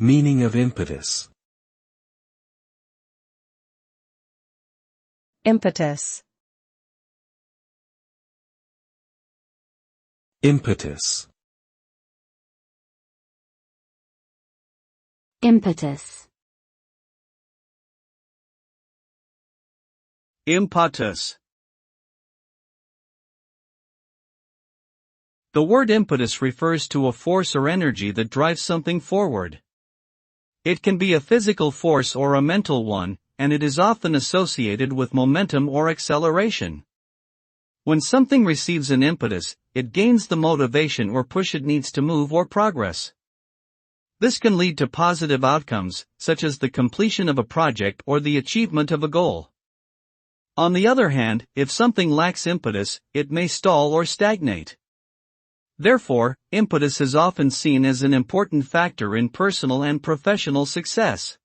Meaning of impetus. Impetus. Impetus. Impetus. Impetus. The word impetus refers to a force or energy that drives something forward. It can be a physical force or a mental one, and it is often associated with momentum or acceleration. When something receives an impetus, it gains the motivation or push it needs to move or progress. This can lead to positive outcomes, such as the completion of a project or the achievement of a goal. On the other hand, if something lacks impetus, it may stall or stagnate. Therefore, impetus is often seen as an important factor in personal and professional success.